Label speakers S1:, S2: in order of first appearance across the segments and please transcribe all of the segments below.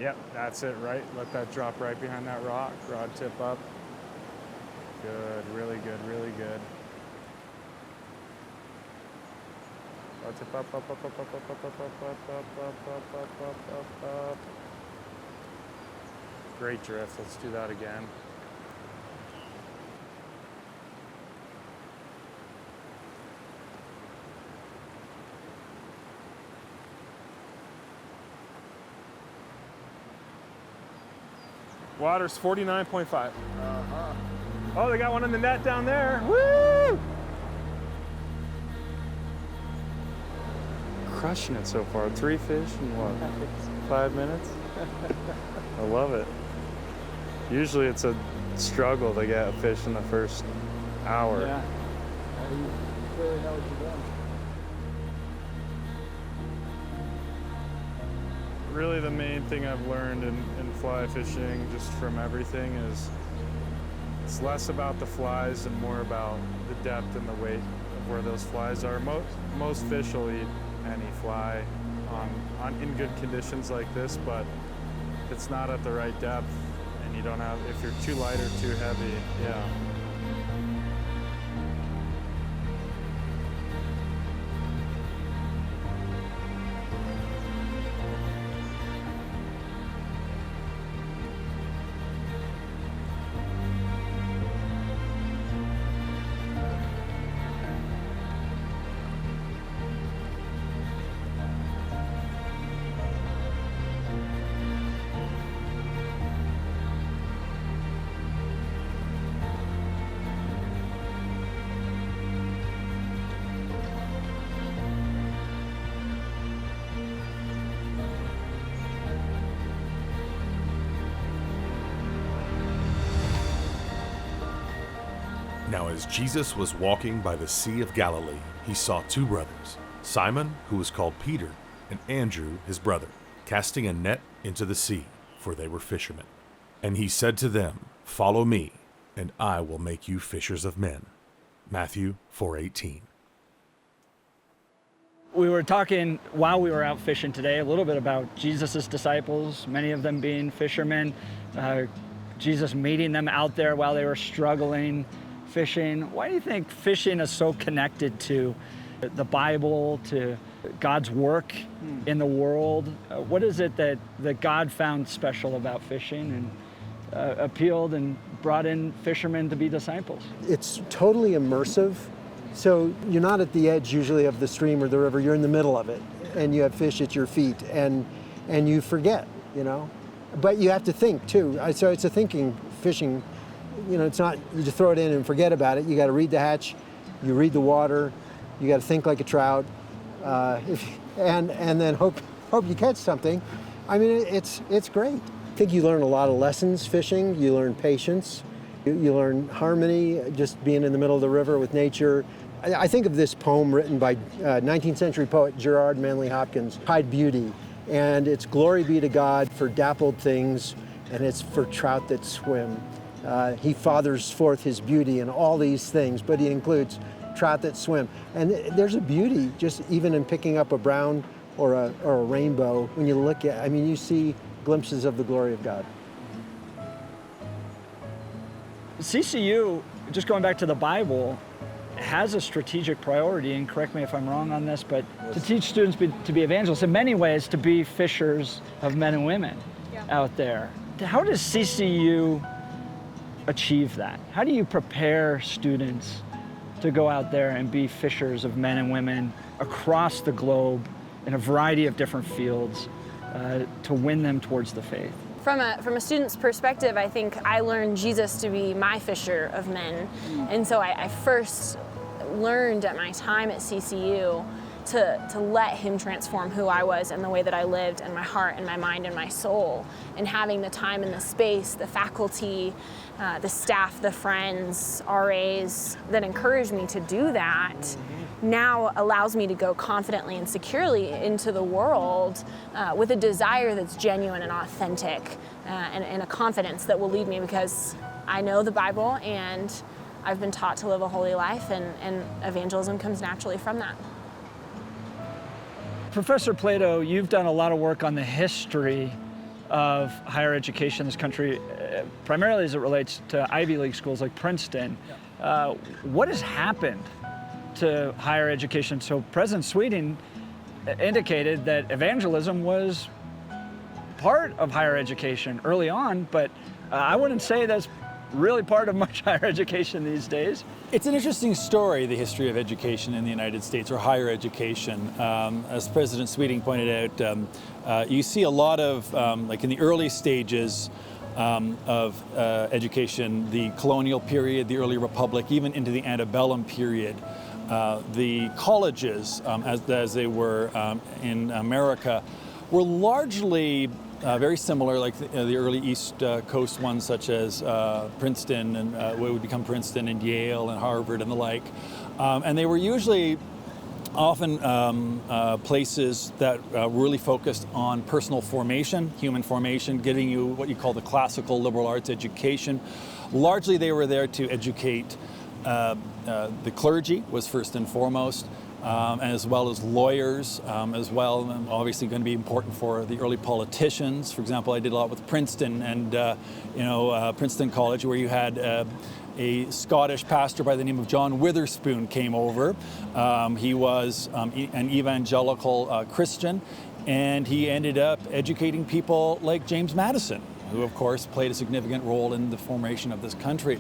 S1: Yep, that's it, right? Let that drop right behind that rock. Rod tip up. Good, really good, really good. Rod tip up, up, up, up, up, up, up, up, up, up, up, up, up, up. Great drift, let's do that again. Water's 49.5. Oh, they got one in the net down there. Woo! Crushing it so far. 3 fish in what? 5 minutes? I love it. Usually it's a struggle to get a fish in the first hour.
S2: Yeah. You clearly know what you're doing.
S1: Really the main thing I've learned in fly fishing, just from everything, is it's less about the flies and more about the depth and the weight of where those flies are. Most fish will eat any fly in good conditions like this, but it's not at the right depth, and you don't have, if you're too light or too heavy, yeah.
S3: Now as Jesus was walking by the Sea of Galilee, he saw 2 brothers, Simon, who was called Peter, and Andrew, his brother, casting a net into the sea, for they were fishermen. And he said to them, "Follow me, and I will make you fishers of men." Matthew 4:18.
S2: We were talking while we were out fishing today a little bit about Jesus' disciples, many of them being fishermen, Jesus meeting them out there while they were struggling fishing. Why do you think fishing is so connected to the Bible, to God's work in the world? What is it that God found special about fishing and appealed and brought in fishermen to be disciples?
S4: It's totally immersive. So you're not at the edge usually of the stream or the river, you're in the middle of it, and you have fish at your feet, and you forget, you know. But you have to think too. So it's a thinking fishing. You know, it's not you just throw it in and forget about it. You got to read the hatch, you read the water, you got to think like a trout, and then hope you catch something. I mean, it's great. I think you learn a lot of lessons fishing. You learn patience, you learn harmony, just being in the middle of the river with nature. I think of this poem written by 19th century poet Gerard Manley Hopkins, Tide Beauty, and it's glory be to God for dappled things, and it's for trout that swim. He fathers forth his beauty in all these things, but he includes trout that swim. And there's a beauty just even in picking up a brown or a rainbow. When you look at, I mean, you see glimpses of the glory of God.
S2: CCU, just going back to the Bible, has a strategic priority, and correct me if I'm wrong on this, but to teach students to be evangelists, in many ways to be fishers of men and women out there. How does CCU achieve that? How do you prepare students to go out there and be fishers of men and women across the globe in a variety of different fields to win them towards the faith?
S5: From a student's perspective, I think I learned Jesus to be my fisher of men. And so I first learned at my time at CCU to let him transform who I was and the way that I lived, and my heart and my mind and my soul. And having the time and the space, the faculty, the staff, the friends, RAs that encouraged me to do that now allows me to go confidently and securely into the world with a desire that's genuine and authentic, and a confidence that will lead me, because I know the Bible and I've been taught to live a holy life, and evangelism comes naturally from that.
S2: Professor Plato, you've done a lot of work on the history of higher education in this country, primarily as it relates to Ivy League schools like Princeton. What has happened to higher education? So President Sweeting indicated that evangelism was part of higher education early on, but I wouldn't say that's really part of much higher education these days.
S6: It's an interesting story, the history of education in the United States, or higher education. As President Sweeting pointed out, you see a lot of, like in the early stages of education, the colonial period, the early republic, even into the antebellum period, the colleges, as they were in America, were largely very similar, like the early East Coast ones, such as Princeton and what would become Princeton and Yale and Harvard and the like. And they were usually often places that really focused on personal formation, human formation, giving you what you call the classical liberal arts education. Largely they were there to educate the clergy, was first and foremost, as well as lawyers, as well, and obviously going to be important for the early politicians. For example, I did a lot with Princeton and Princeton College, where you had a Scottish pastor by the name of John Witherspoon came over. He was an evangelical Christian, and he ended up educating people like James Madison, who of course played a significant role in the formation of this country.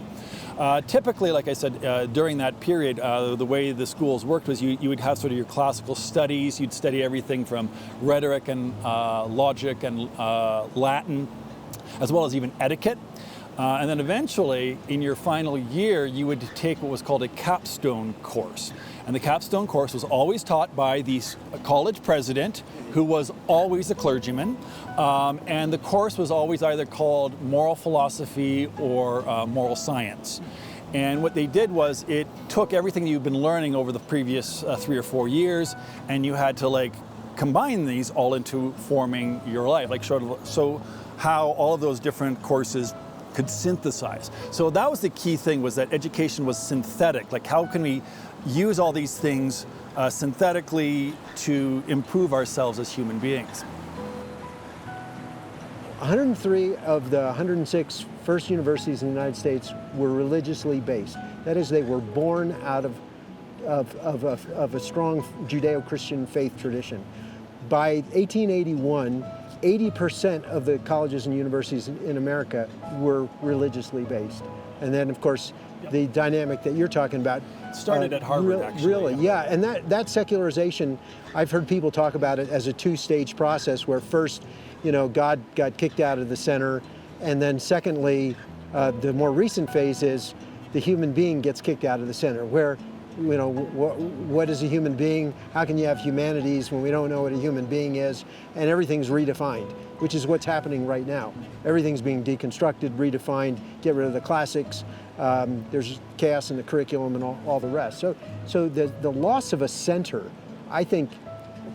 S6: Typically, like I said, during that period, the way the schools worked was you would have sort of your classical studies. You'd study everything from rhetoric and logic and Latin, as well as even etiquette. And then eventually, in your final year, you would take what was called a capstone course. And the capstone course was always taught by the college president, who was always a clergyman. And the course was always either called moral philosophy or moral science. And what they did was it took everything that you've been learning over the previous 3 or 4 years, and you had to combine these all into forming your life, so how all of those different courses could synthesize. So that was the key thing, was that education was synthetic. Like, how can we use all these things synthetically to improve ourselves as human beings?
S4: 103 of the 106 first universities in the United States were religiously based. That is, they were born out of a strong Judeo-Christian faith tradition. By 1881, 80% of the colleges and universities in America were religiously based. And then, of course, the dynamic that you're talking about
S6: started at Harvard, actually.
S4: Really, yeah. And that secularization, I've heard people talk about it as a two-stage process, where first, God got kicked out of the center, and then secondly, the more recent phase is the human being gets kicked out of the center, where, what is a human being? How can you have humanities when we don't know what a human being is? And everything's redefined, which is what's happening right now. Everything's being deconstructed, redefined, get rid of the classics. There's chaos in the curriculum and all the rest. So the loss of a center, I think,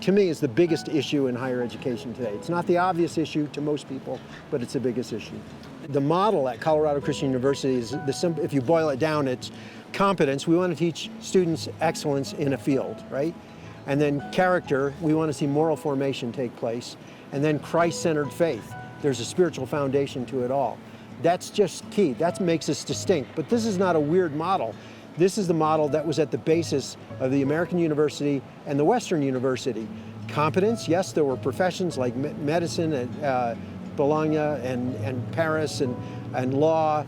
S4: to me, is the biggest issue in higher education today. It's not the obvious issue to most people, but it's the biggest issue. The model at Colorado Christian University is, if you boil it down, it's competence. We want to teach students excellence in a field, right? And then character, we want to see moral formation take place. And then Christ-centered faith. There's a spiritual foundation to it all. That's just key. That makes us distinct. But this is not a weird model. This is the model that was at the basis of the American University and the Western University. Competence, yes, there were professions like medicine and Bologna and Paris and law.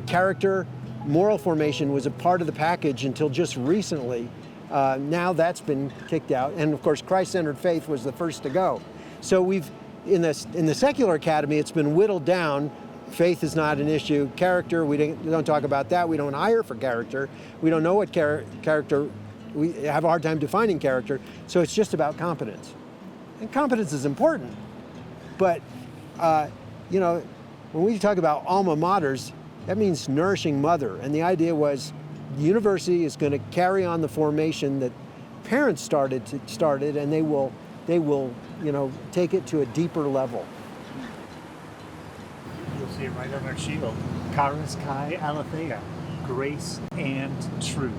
S4: Character, moral formation was a part of the package until just recently. Now that's been kicked out. And of course, Christ-centered faith was the first to go. So we've, in the secular academy, it's been whittled down. Faith is not an issue. Character, we don't talk about that. We don't hire for character. We don't know what character, we have a hard time defining character. So it's just about competence. And competence is important. But, when we talk about alma maters, that means nourishing mother. And the idea was the university is going to carry on the formation that parents started, and they will take it to a deeper level.
S7: You'll see it right on our shield. Charis Kai Aletheia, grace and truth.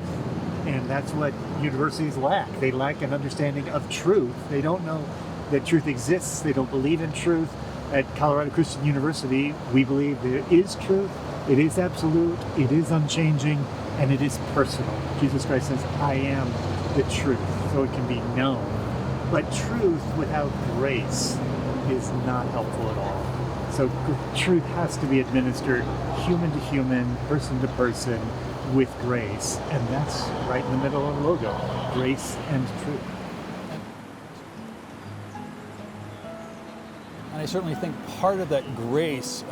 S7: And that's what universities lack. They lack an understanding of truth. They don't know that truth exists. They don't believe in truth. At Colorado Christian University, we believe there is truth, it is absolute, it is unchanging, and it is personal. Jesus Christ says, I am the truth, so it can be known. But truth without grace is not helpful at all. So truth has to be administered human to human, person to person, with grace. And that's right in the middle of the logo, grace and truth.
S6: And I certainly think part of that grace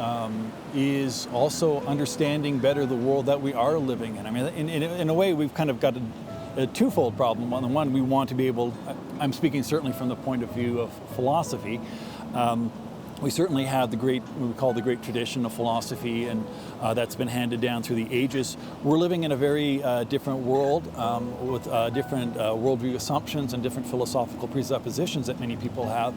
S6: is also understanding better the world that we are living in. I mean, in a way, we've kind of got a twofold problem. On the one, we want to be able, I'm speaking certainly from the point of view of philosophy, we certainly have what we call the great tradition of philosophy, and that's been handed down through the ages. We're living in a very different world with different worldview assumptions and different philosophical presuppositions that many people have.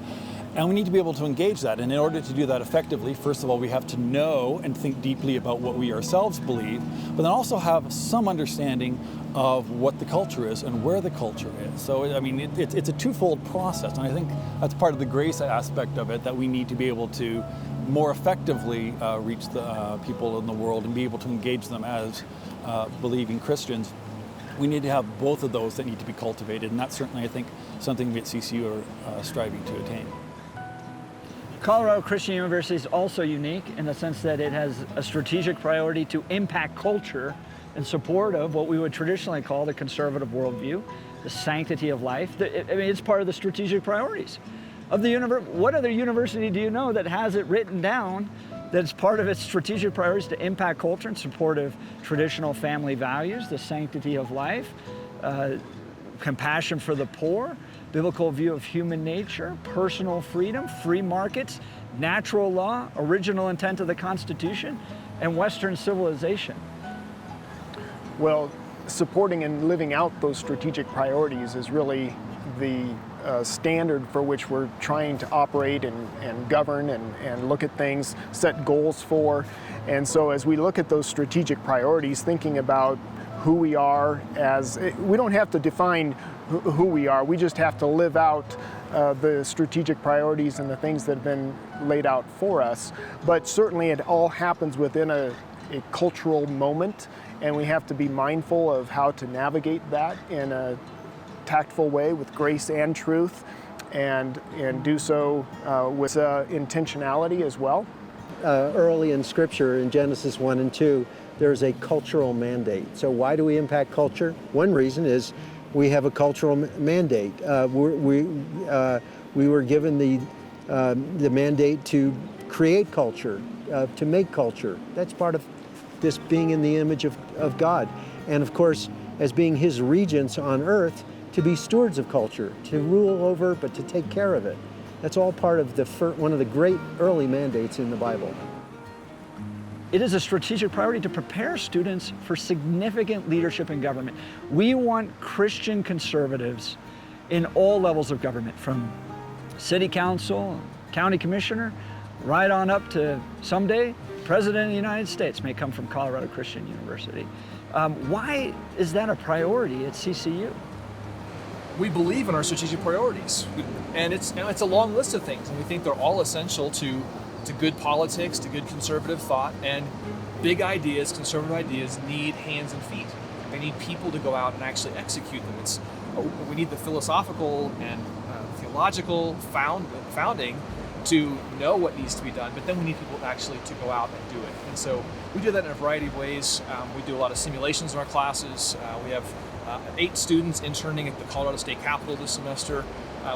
S6: And we need to be able to engage that. And in order to do that effectively, first of all, we have to know and think deeply about what we ourselves believe, but then also have some understanding of what the culture is and where the culture is. So, I mean, it's a twofold process. And I think that's part of the grace aspect of it, that we need to be able to more effectively reach the people in the world and be able to engage them as believing Christians. We need to have both of those that need to be cultivated. And that's certainly, I think, something we at CCU are striving to attain.
S2: Colorado Christian University is also unique in the sense that it has a strategic priority to impact culture in support of what we would traditionally call the conservative worldview, the sanctity of life. I mean, it's part of the strategic priorities of the university. What other university do you know that has it written down that it's part of its strategic priorities to impact culture in support of traditional family values, the sanctity of life, compassion for the poor, biblical view of human nature, personal freedom, free markets, natural law, original intent of the Constitution, and Western civilization?
S8: Well, supporting and living out those strategic priorities is really the standard for which we're trying to operate and govern and look at things, set goals for. And so as we look at those strategic priorities, thinking about who we are we don't have to define who we are, we just have to live out the strategic priorities and the things that have been laid out for us. But certainly it all happens within a cultural moment, and we have to be mindful of how to navigate that in a tactful way with grace and truth, and do so with intentionality as well.
S4: Early in Scripture, in Genesis 1 and 2, there's a cultural mandate. So why do we impact culture? One reason is we have a cultural mandate. We were given the mandate to create culture, to make culture. That's part of this being in the image of God. And of course, as being His regents on earth, to be stewards of culture, to rule over, but to take care of it. That's all part of one of the great early mandates in the Bible.
S2: It is a strategic priority to prepare students for significant leadership in government. We want Christian conservatives in all levels of government, from city council, county commissioner, right on up to someday, President of the United States may come from Colorado Christian University. Why is that a priority at CCU?
S9: We believe in our strategic priorities, and it's a long list of things, and we think they're all essential to good politics, to good conservative thought, and big ideas, conservative ideas, need hands and feet. They need people to go out and actually execute them. We need the philosophical and theological founding to know what needs to be done, but then we need people actually to go out and do it. And so we do that in a variety of ways. We do a lot of simulations in our classes. We have 8 students interning at the Colorado State Capitol this semester.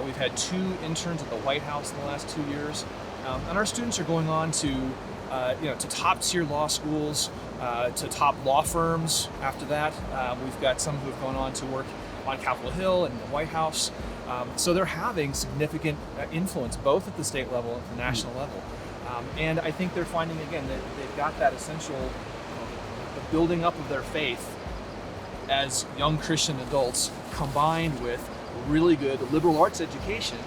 S9: We've had 2 interns at the White House in the last 2 years. And our students are going on to top tier law schools, to top law firms after that. We've got some who have gone on to work on Capitol Hill and the White House. So they're having significant influence both at the state level and at the national level. And I think they're finding, again, that they've got that essential the building up of their faith as young Christian adults, combined with really good liberal arts education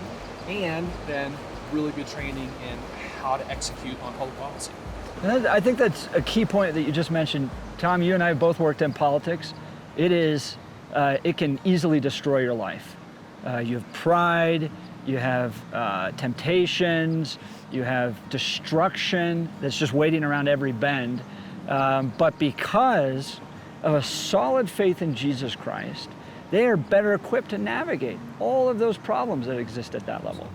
S9: and then really good training in how to execute on public policy.
S2: And I think that's a key point that you just mentioned. Tom, you and I both worked in politics. It can easily destroy your life. You have pride, you have temptations, you have destruction that's just waiting around every bend. But because of a solid faith in Jesus Christ, they are better equipped to navigate all of those problems that exist at that level.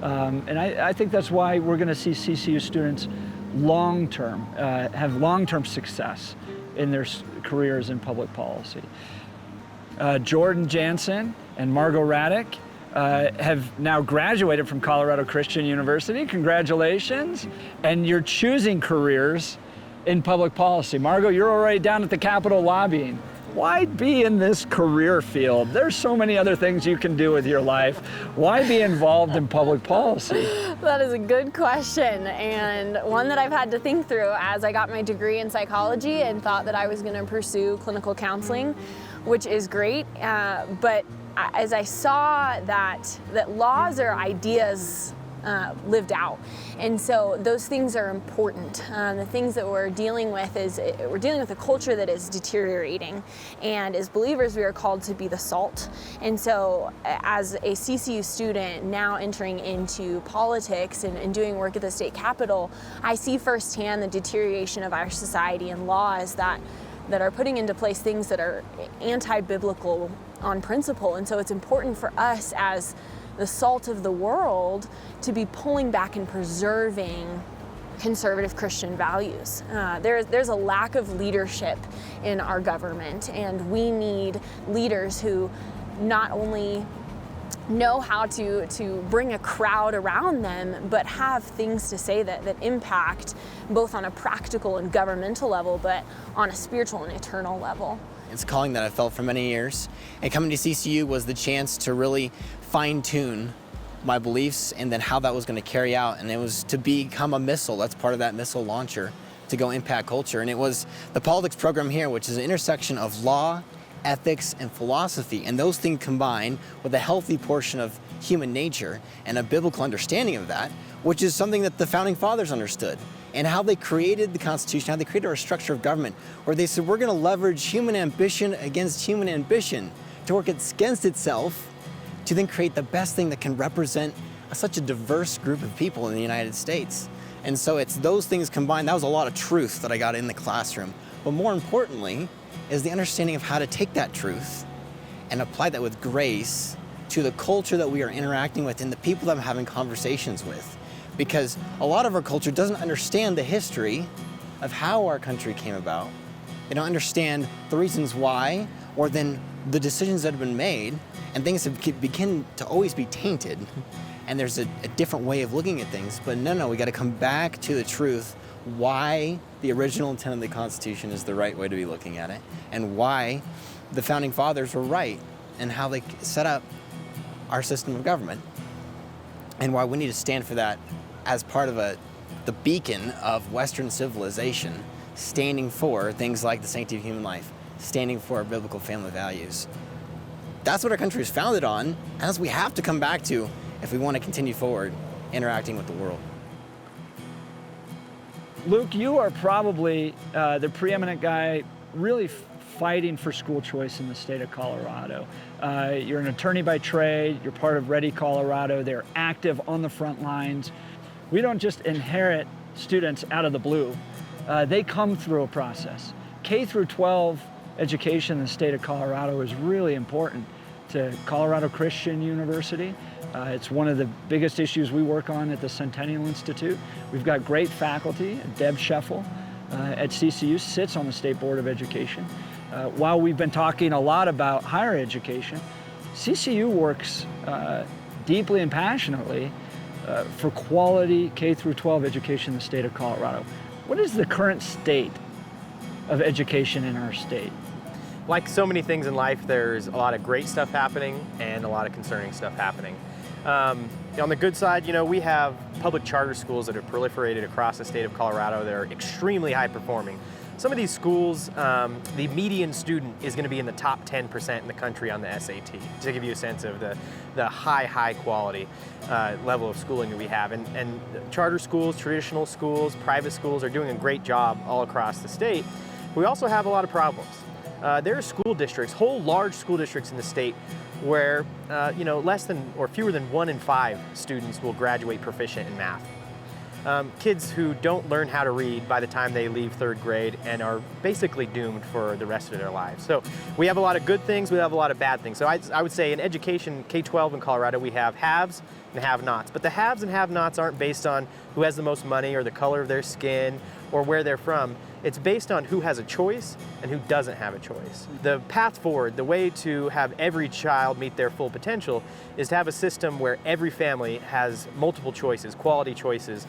S2: And I think that's why we're going to see CCU students long-term, have long-term success in their careers in public policy. Jordan Jansen and Margot Raddick have now graduated from Colorado Christian University. Congratulations. And you're choosing careers in public policy. Margot, you're already down at the Capitol lobbying. Why be in this career field? There's so many other things you can do with your life. Why be involved in public policy?
S5: That is a good question, and one that I've had to think through as I got my degree in psychology and thought that I was going to pursue clinical counseling, which is great. But as I saw that laws are ideas lived out. And so those things are important. The things that we're dealing with is we're dealing with a culture that is deteriorating. And as believers, we are called to be the salt. And so as a CCU student now entering into politics and doing work at the state capitol, I see firsthand the deterioration of our society and laws that are putting into place things that are anti-biblical on principle. And so it's important for us as the salt of the world to be pulling back and preserving conservative Christian values. There's a lack of leadership in our government, and we need leaders who not only know how to bring a crowd around them, but have things to say that impact both on a practical and governmental level, but on a spiritual and eternal level.
S10: It's a calling that I felt for many years, and coming to CCU was the chance to really fine-tune my beliefs and then how that was going to carry out, and it was to become a missile. That's part of that missile launcher to go impact culture. And it was the politics program here, which is an intersection of law, ethics, and philosophy, and those things combined with a healthy portion of human nature and a biblical understanding of that, which is something that the founding fathers understood, and how they created the Constitution, how they created our structure of government, where they said we're going to leverage human ambition against human ambition to work against itself to then create the best thing that can represent such a diverse group of people in the United States. And so it's those things combined. That was a lot of truth that I got in the classroom. But more importantly is the understanding of how to take that truth and apply that with grace to the culture that we are interacting with and the people that I'm having conversations with. Because a lot of our culture doesn't understand the history of how our country came about. They don't understand the reasons why, or then the decisions that have been made, and things have begin to always be tainted. And there's a different way of looking at things. But no, we got to come back to the truth, why the original intent of the Constitution is the right way to be looking at it, and why the founding fathers were right, and how they set up our system of government, and why we need to stand for that as part of the beacon of Western civilization, standing for things like the sanctity of human life, standing for our biblical family values. That's what our country is founded on, and that's what we have to come back to if we want to continue forward interacting with the world.
S2: Luke, you are probably the preeminent guy really fighting for school choice in the state of Colorado. You're an attorney by trade, you're part of Ready Colorado, they're active on the front lines. We don't just inherit students out of the blue. They come through a process. K through 12 education in the state of Colorado is really important to Colorado Christian University. It's one of the biggest issues we work on at the Centennial Institute. We've got great faculty. Deb Scheffel at CCU sits on the State Board of Education. While we've been talking a lot about higher education, CCU works deeply and passionately for quality K through 12 education in the state of Colorado. What is the current state of education in our state?
S11: Like so many things in life, there's a lot of great stuff happening and a lot of concerning stuff happening. On the good side, we have public charter schools that have proliferated across the state of Colorado that are extremely high performing. Some of these schools, the median student is going to be in the top 10% in the country on the SAT, to give you a sense of the high quality level of schooling that we have. And charter schools, traditional schools, private schools are doing a great job all across the state. We also have a lot of problems. there are school districts, whole large school districts in the state where less than or fewer than 1 in 5 students will graduate proficient in math. Kids who don't learn how to read by the time they leave 3rd grade and are basically doomed for the rest of their lives. So we have a lot of good things, we have a lot of bad things. So I would say in education, K-12 in Colorado, we have haves and have-nots. But the haves and have-nots aren't based on who has the most money or the color of their skin or where they're from. It's based on who has a choice and who doesn't have a choice. The path forward, the way to have every child meet their full potential, is to have a system where every family has multiple choices, quality choices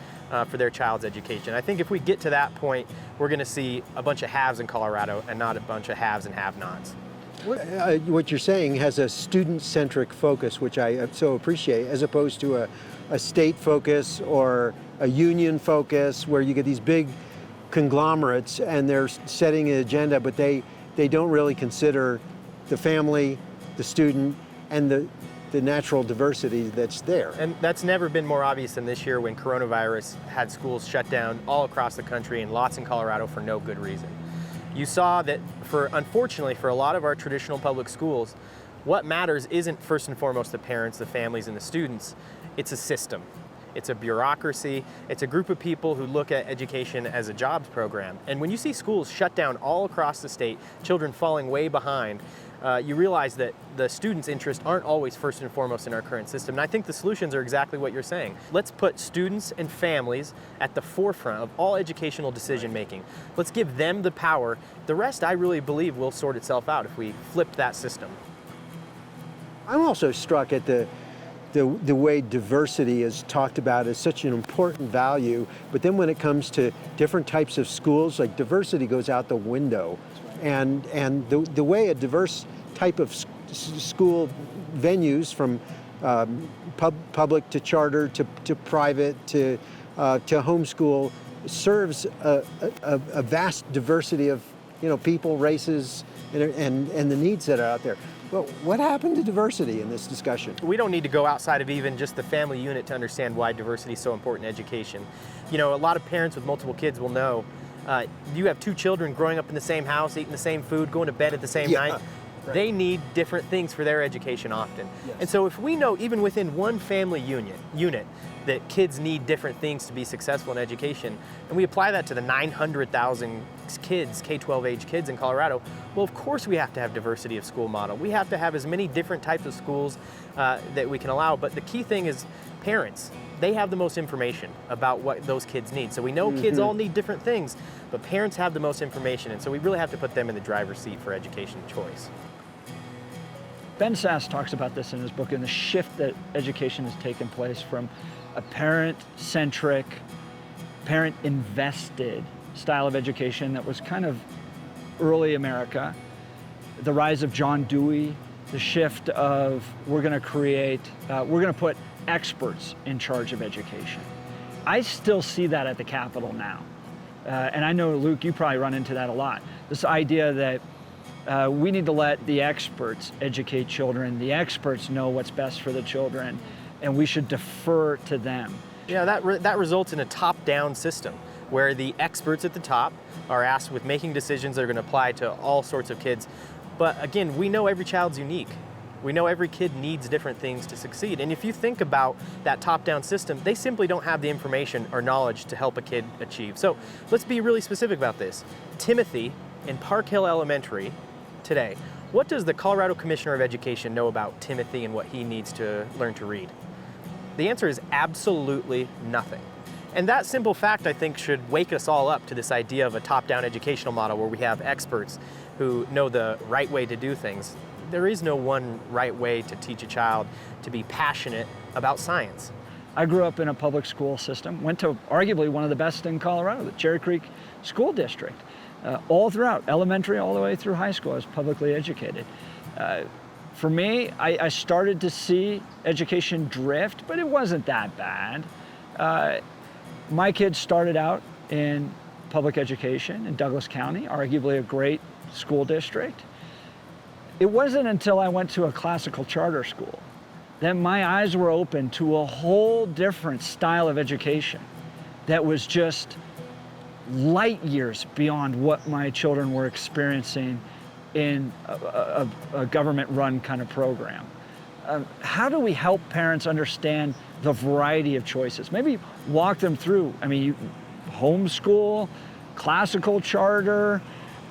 S11: for their child's education. I think if we get to that point, we're going to see a bunch of haves in Colorado and not a bunch of haves and have-nots.
S4: What you're saying has a student-centric focus, which I so appreciate, as opposed to a state focus or a union focus where you get these big conglomerates and they're setting an agenda, but they don't really consider the family, the student, and the natural diversity that's there.
S11: And that's never been more obvious than this year when coronavirus had schools shut down all across the country and lots in Colorado for no good reason. You saw that unfortunately for a lot of our traditional public schools, what matters isn't first and foremost the parents, the families, and the students. It's a system. It's a bureaucracy. It's a group of people who look at education as a jobs program. And when you see schools shut down all across the state, children falling way behind, you realize that the students' interests aren't always first and foremost in our current system. And I think the solutions are exactly what you're saying. Let's put students and families at the forefront of all educational decision making. Let's give them the power. The rest, I really believe, will sort itself out if we flip that system.
S4: I'm also struck at the way diversity is talked about as such an important value, but then when it comes to different types of schools, like diversity goes out the window. And the way a diverse type of school venues, from public to charter to private to homeschool, serves a vast diversity of people, races, and the needs that are out there. Well, what happened to diversity in this discussion?
S11: We don't need to go outside of even just the family unit to understand why diversity is so important in education. A lot of parents with multiple kids will know you have 2 children growing up in the same house, eating the same food, going to bed at the same night. Right. They need different things for their education often. Yes. And so if we know even within one family unit that kids need different things to be successful in education, and we apply that to the 900,000 kids, K-12 age kids in Colorado, well, of course we have to have diversity of school model. We have to have as many different types of schools that we can allow. But the key thing is parents. They have the most information about what those kids need. So we know kids all need different things, but parents have the most information, and so we really have to put them in the driver's seat for education choice.
S2: Ben Sass talks about this in his book, and the shift that education has taken place from a parent-centric, parent-invested style of education that was kind of early America, the rise of John Dewey, the shift of we're going to put experts in charge of education. I still see that at the Capitol now. And I know, Luke, you probably run into that a lot. This idea that we need to let the experts educate children, the experts know what's best for the children, and we should defer to them.
S11: Yeah, that results in a top-down system where the experts at the top are asked with making decisions that are going to apply to all sorts of kids. But again, we know every child's unique. We know every kid needs different things to succeed. And if you think about that top-down system, they simply don't have the information or knowledge to help a kid achieve. So let's be really specific about this. Timothy in Park Hill Elementary today, what does the Colorado Commissioner of Education know about Timothy and what he needs to learn to read? The answer is absolutely nothing. And that simple fact, I think, should wake us all up to this idea of a top-down educational model where we have experts who know the right way to do things. There is no one right way to teach a child to be passionate about science.
S2: I grew up in a public school system, went to arguably one of the best in Colorado, the Cherry Creek School District. All throughout, elementary all the way through high school, I was publicly educated. For me, I started to see education drift, but it wasn't that bad. My kids started out in public education in Douglas County, arguably a great school district. It wasn't until I went to a classical charter school that my eyes were open to a whole different style of education that was just light years beyond what my children were experiencing in a government-run kind of program. How do we help parents understand the variety of choices? Maybe walk them through. I mean, homeschool, classical charter,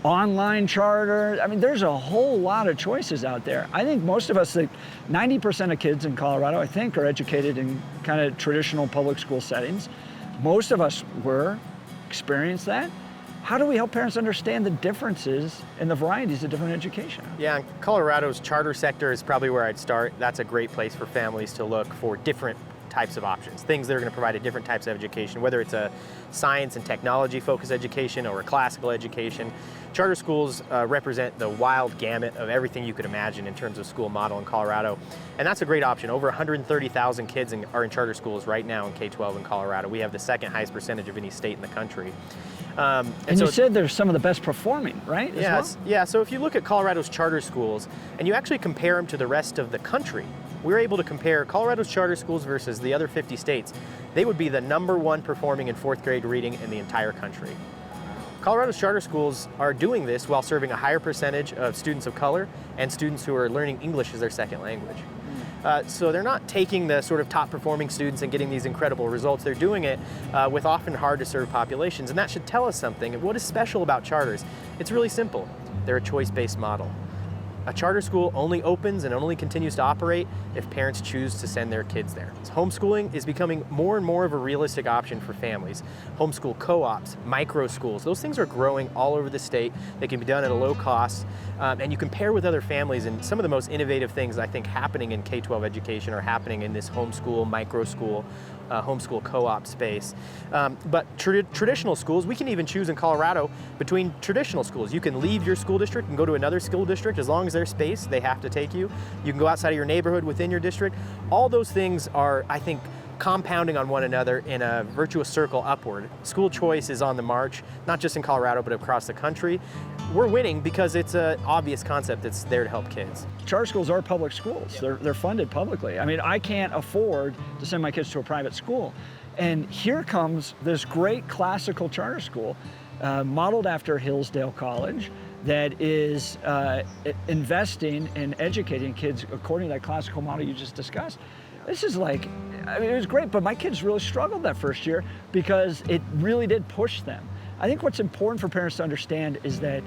S2: online charter. I mean, there's a whole lot of choices out there. I think most of us, like 90% of kids in Colorado, I think, are educated in kind of traditional public school settings. Most of us experienced that. How do we help parents understand the differences and the varieties of different education?
S11: Yeah, Colorado's charter sector is probably where I'd start. That's a great place for families to look for different types of options, things that are going to provide a different types of education, whether it's a science and technology focused education or a classical education. Charter schools represent the wild gamut of everything you could imagine in terms of school model in Colorado, and that's a great option. Over 130,000 kids are in charter schools right now in K-12 in Colorado. We have the second highest percentage of any state in the country.
S2: And
S11: so
S2: you said they're some of the best performing, right?
S11: Yeah, so if you look at Colorado's charter schools and you actually compare them to the rest of the country, we're able to compare Colorado's charter schools versus the other 50 states. They would be the #1 performing in 4th grade reading in the entire country. Colorado's charter schools are doing this while serving a higher percentage of students of color and students who are learning English as their second language. So they're not taking the sort of top performing students and getting these incredible results. They're doing it with often hard to serve populations, and that should tell us something. And what is special about charters? It's really simple. They're a choice-based model. A charter school only opens and only continues to operate if parents choose to send their kids there. So homeschooling is becoming more and more of a realistic option for families. Homeschool co-ops, micro schools, those things are growing all over the state. They can be done at a low cost, and you can pair with other families, and some of the most innovative things I think happening in K-12 education are happening in this homeschool, micro school, homeschool co-op space. But traditional schools, we can even choose in Colorado between traditional schools. You can leave your school district and go to another school district as long as there's space, they have to take you. You can go outside of your neighborhood within your district. All those things are, I think, compounding on one another in a virtuous circle upward. School choice is on the march, not just in Colorado, but across the country. We're winning because it's an obvious concept that's there to help kids.
S2: Charter schools are public schools. They're funded publicly. I mean, I can't afford to send my kids to a private school. And here comes this great classical charter school modeled after Hillsdale College that is investing in educating kids according to that classical model you just discussed. This is like, I mean, it was great, but my kids really struggled that first year because it really did push them. I think what's important for parents to understand is that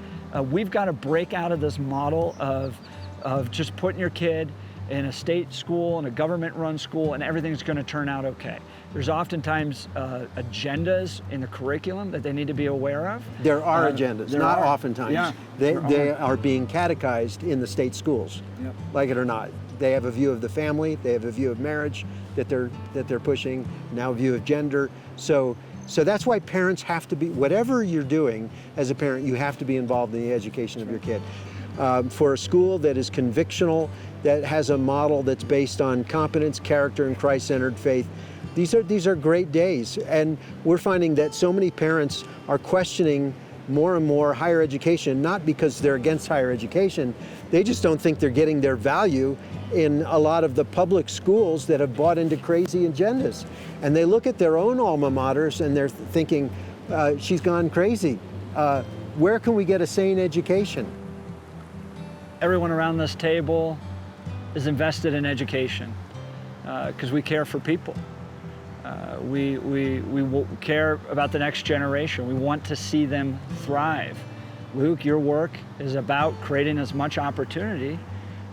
S2: we've got to break out of this model of just putting your kid in a state school and a government-run school and everything's going to turn out okay. There's oftentimes agendas in the curriculum that they need to be aware of.
S4: There are agendas, not oftentimes.
S2: Yeah,
S4: they are being catechized in the state schools,
S2: Yep.
S4: like it or not. They have a view of the family, they have a view of marriage that they're pushing, now a view of gender. So that's why parents have to be, whatever you're doing as a parent, you have to be involved in the education of your kid. For a school that is convictional, that has a model that's based on competence, character, and Christ-centered faith, these are great days. And we're finding that so many parents are questioning more and more higher education, not because they're against higher education, they just don't think they're getting their value in a lot of the public schools that have bought into crazy agendas. And they look at their own alma maters and they're thinking, she's gone crazy. Where can we get a sane education?
S2: Everyone around this table is invested in education because we care for people. We care about the next generation. We want to see them thrive. Luke, your work is about creating as much opportunity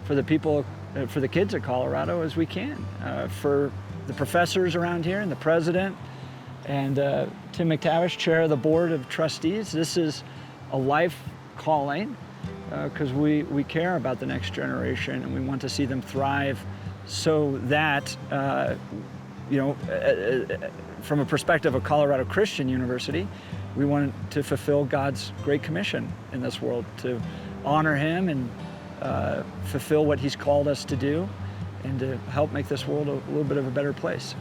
S2: for the people, for the kids of Colorado as we can. For the professors around here and the president and Tim McTavish, chair of the board of trustees, this is a life calling because we care about the next generation and we want to see them thrive so that from a perspective of Colorado Christian University, we want to fulfill God's great commission in this world, to honor Him and fulfill what He's called us to do, and to help make this world a little bit of a better place.